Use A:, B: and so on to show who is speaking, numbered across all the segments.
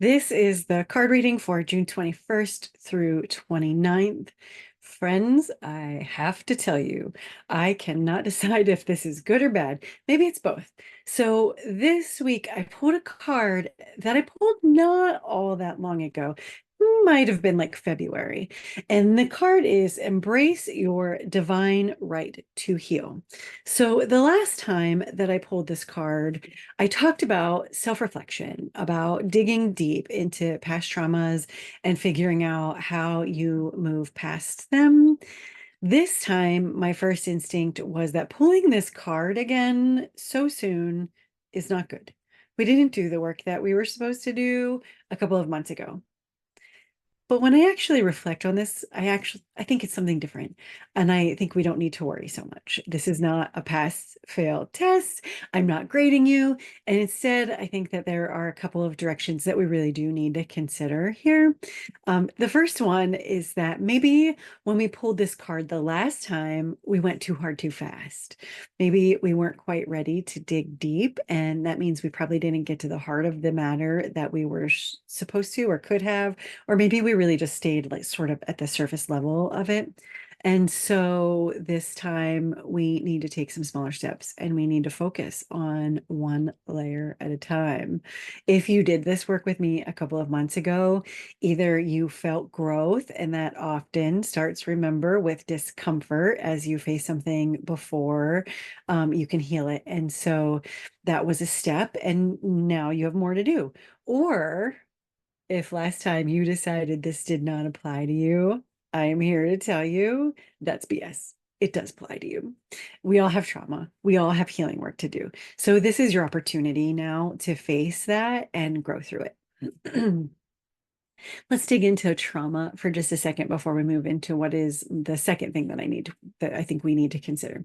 A: This is the card reading for June 21st through 29th. Friends, I have to tell you, I cannot decide if this is good or bad. Maybe it's both. So this week I pulled a card that I pulled not all that long ago. Might have been like February. And the card is Embrace Your Divine Right to Heal. So the last time that I pulled this card, I talked about self-reflection, about digging deep into past traumas and figuring out how you move past them. This time, my first instinct was that pulling this card again so soon is not good. We didn't do the work that we were supposed to do a couple of months ago. But when I actually reflect on this, I think it's something different. And I think we don't need to worry so much. This is not a pass fail test. I'm not grading you. And instead, I think that there are a couple of directions that we really do need to consider here. The first one is that maybe when we pulled this card the last time, we went too hard too fast. Maybe we weren't quite ready to dig deep, and that means we probably didn't get to the heart of the matter that we were supposed to or could have, or maybe we really just stayed like sort of at the surface level of it. And so this time we need to take some smaller steps and we need to focus on one layer at a time. If you did this work with me a couple of months ago, either you felt growth, and that often starts, remember, with discomfort as you face something before you can heal it. And so that was a step, and now you have more to do. Or if last time you decided this did not apply to you, I am here to tell you that's BS. It does apply to you. We all have trauma. We all have healing work to do. So this is your opportunity now to face that and grow through it. Let's dig into trauma for just a second before we move into what is the second thing that I think we need to consider.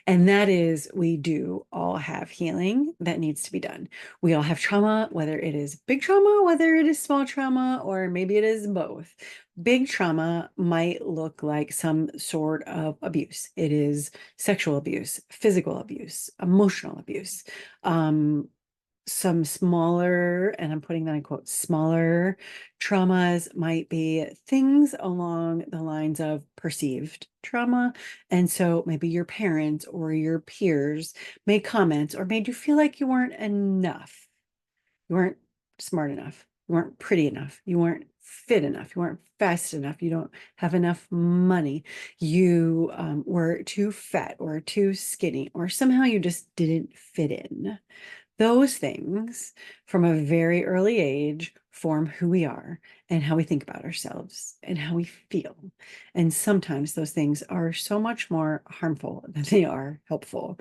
A: And that is, we do all have healing that needs to be done. We all have trauma, whether it is big trauma, whether it is small trauma, or maybe it is both. Big trauma might look like some sort of abuse. It is sexual abuse, physical abuse, emotional abuse, some smaller, and I'm putting that in quotes, smaller traumas might be things along the lines of perceived trauma. And so maybe your parents or your peers made comments or made you feel like you weren't enough. You weren't smart enough. You weren't pretty enough. You weren't fit enough. You weren't fast enough. You don't have enough money. You were too fat or too skinny, or somehow you just didn't fit in. Those things from a very early age form who we are and how we think about ourselves and how we feel. And sometimes those things are so much more harmful than they are helpful.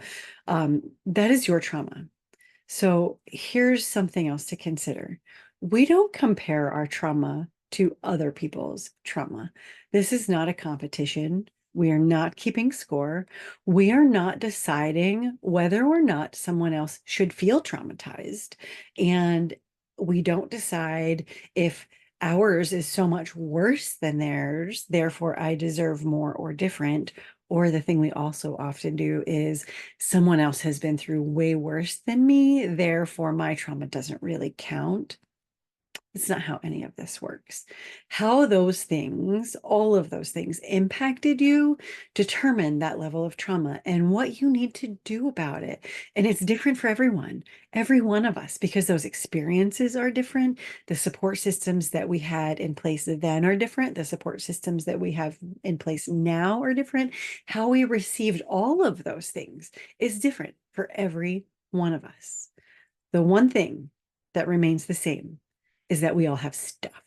A: That is your trauma. So here's something else to consider. We don't compare our trauma to other people's trauma. This is not a competition. We are not keeping score. We are not deciding whether or not someone else should feel traumatized. And we don't decide if ours is so much worse than theirs, therefore I deserve more or different. Or the thing we also often do is someone else has been through way worse than me, therefore my trauma doesn't really count. It's not how any of this works. How those things, all of those things impacted you determine that level of trauma and what you need to do about it. And it's different for every one of us, because those experiences are different. The support systems that we had in place then are different. The support systems that we have in place now are different. How we received all of those things is different for every one of us. The one thing that remains the same is that we all have stuff.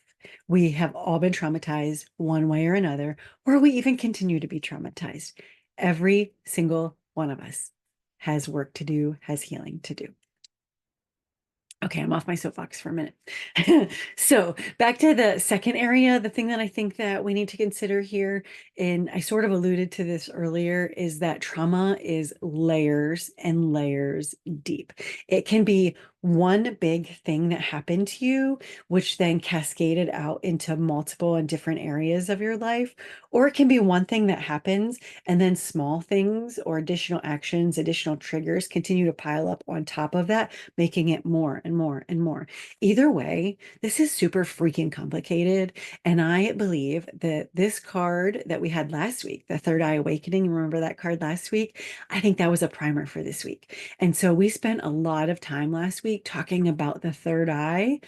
A: We have all been traumatized one way or another, or we even continue to be traumatized. Every single one of us has work to do, has healing to do. Okay, I'm off my soapbox for a minute. So back to the second area, the thing that I think that we need to consider here, and I sort of alluded to this earlier, is that trauma is layers and layers deep. It can be one big thing that happened to you, which then cascaded out into multiple and different areas of your life. Or it can be one thing that happens, and then small things or additional actions, additional triggers continue to pile up on top of that, making it more and more and more. Either way, this is super freaking complicated. And I believe that this card that we had last week, the Third Eye Awakening, remember that card last week? I think that was a primer for this week. And so we spent a lot of time last week talking about the third eye,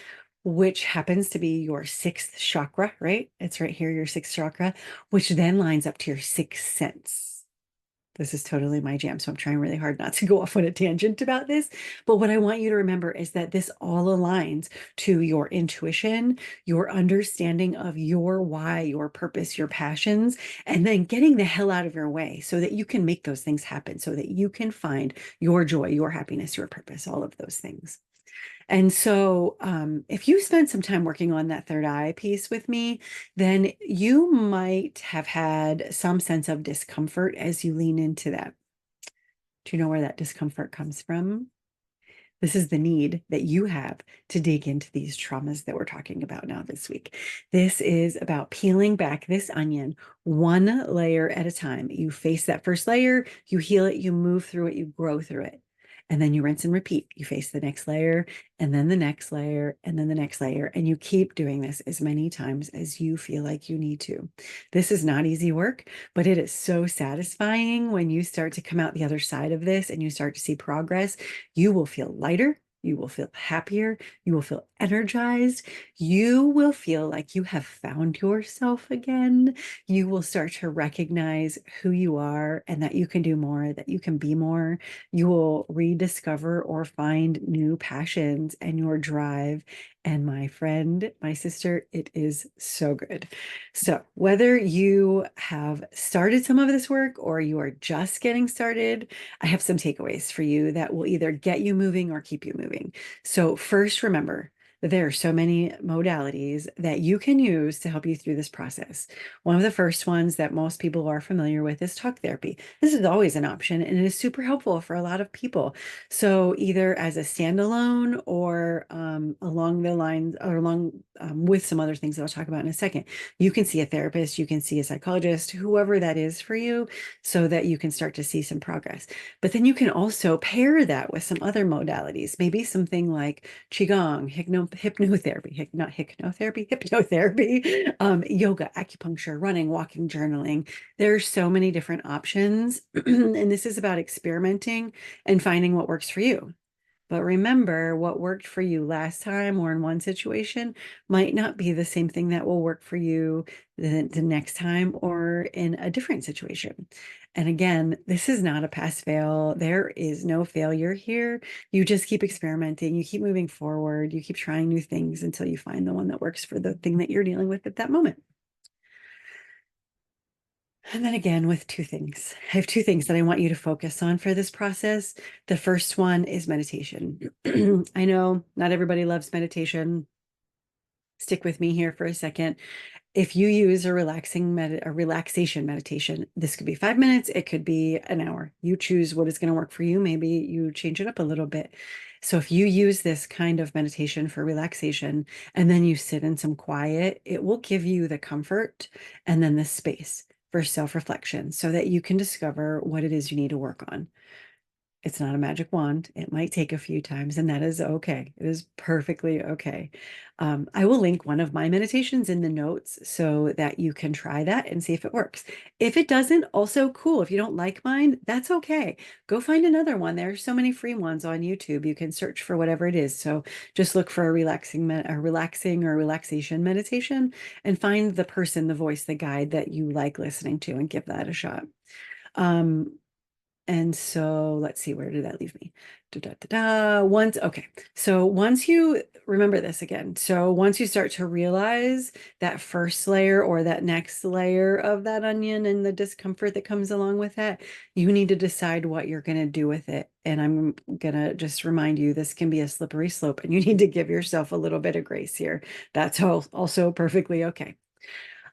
A: which happens to be your sixth chakra, right? It's right here, your sixth chakra, which then lines up to your sixth sense. This is totally my jam, so I'm trying really hard not to go off on a tangent about this. But what I want you to remember is that this all aligns to your intuition, your understanding of your why, your purpose, your passions, and then getting the hell out of your way so that you can make those things happen, so that you can find your joy, your happiness, your purpose, all of those things. And so, if you spend some time working on that third eye piece with me, then you might have had some sense of discomfort as you lean into that. Do you know where that discomfort comes from? This is the need that you have to dig into these traumas that we're talking about now this week. This is about peeling back this onion one layer at a time. You face that first layer, you heal it, you move through it, you grow through it. And then you rinse and repeat. You face the next layer, and then the next layer, and then the next layer. And you keep doing this as many times as you feel like you need to. This is not easy work, but it is so satisfying when you start to come out the other side of this and you start to see progress. You will feel lighter. You will feel happier. You will feel energized. You will feel like you have found yourself again. You will start to recognize who you are and that you can do more, that you can be more. You will rediscover or find new passions and your drive. And my friend, my sister, it is so good. So, whether you have started some of this work or you are just getting started, I have some takeaways for you that will either get you moving or keep you moving. So, first, remember that there are so many modalities that you can use to help you through this process. One of the first ones that most people are familiar with is talk therapy. This is always an option and it is super helpful for a lot of people. So, either as a standalone or along the lines or along with some other things that I'll talk about in a second, you can see a therapist, you can see a psychologist, whoever that is for you, so that you can start to see some progress. But then you can also pair that with some other modalities, maybe something like Qigong, hypnotherapy, not hypnotherapy, hypnotherapy, yoga, acupuncture, running, walking, journaling. There are so many different options. And this is about experimenting and finding what works for you. But remember, what worked for you last time or in one situation might not be the same thing that will work for you the next time or in a different situation. And again, this is not a pass fail. There is no failure here. You just keep experimenting, you keep moving forward, you keep trying new things until you find the one that works for the thing that you're dealing with at that moment. And then again, with two things, I have two things that I want you to focus on for this process. The first one is meditation. I know not everybody loves meditation. Stick with me here for a second. If you use a relaxation meditation, this could be 5 minutes, it could be an hour. You choose what is going to work for you. Maybe you change it up a little bit. So if you use this kind of meditation for relaxation and then you sit in some quiet, it will give you the comfort and then the space for self-reflection so that you can discover what it is you need to work on. It's not a magic wand. It might take a few times, and that is okay. It is perfectly okay. I will link one of my meditations in the notes so that you can try that and see if it works. If it doesn't, also cool. If you don't like mine, that's okay. Go find another one. There are so many free ones on YouTube. You can search for whatever it is. So just look for a relaxing or relaxation meditation and find the person, the voice, the guide that you like listening to and give that a shot. Um, and so let's see, where did that leave me? Okay. So once you remember this again, so once you start to realize that first layer or that next layer of that onion and the discomfort that comes along with that, you need to decide what you're going to do with it. And I'm going to just remind you, this can be a slippery slope and you need to give yourself a little bit of grace here. That's also perfectly okay.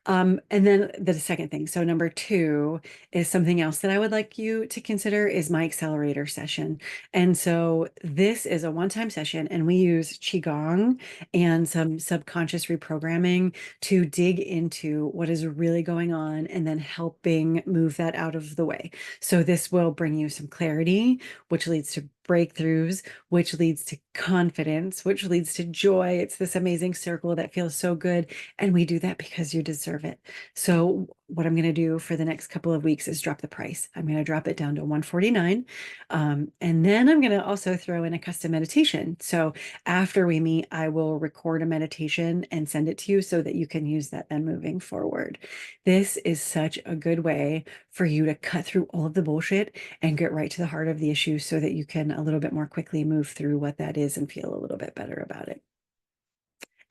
A: And then the second thing, so number two is something else that I would like you to consider is my accelerator session. And so this is a one-time session, and we use Qigong and some subconscious reprogramming to dig into what is really going on and then helping move that out of the way. So this will bring you some clarity, which leads to breakthroughs, which leads to confidence, which leads to joy. It's this amazing circle that feels so good. And we do that because you deserve it. So what I'm going to do for the next couple of weeks is drop the price. I'm going to drop it down to $149. And then I'm going to also throw in a custom meditation. So after we meet, I will record a meditation and send it to you so that you can use that then moving forward. This is such a good way for you to cut through all of the bullshit and get right to the heart of the issue so that you can a little bit more quickly move through what that is and feel a little bit better about it.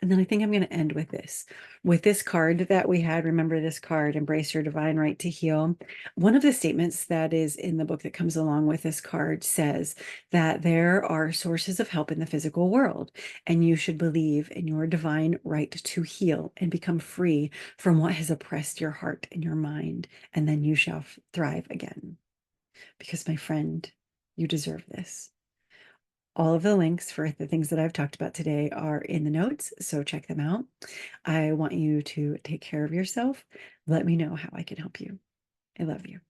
A: And then I think I'm going to end with this card that we had. Remember this card, Embrace Your Divine Right to Heal. One of the statements that is in the book that comes along with this card says that there are sources of help in the physical world, and you should believe in your divine right to heal and become free from what has oppressed your heart and your mind, and then you shall thrive again. Because, my friend, you deserve this. All of the links for the things that I've talked about today are in the notes, so check them out. I want you to take care of yourself. Let me know how I can help you. I love you.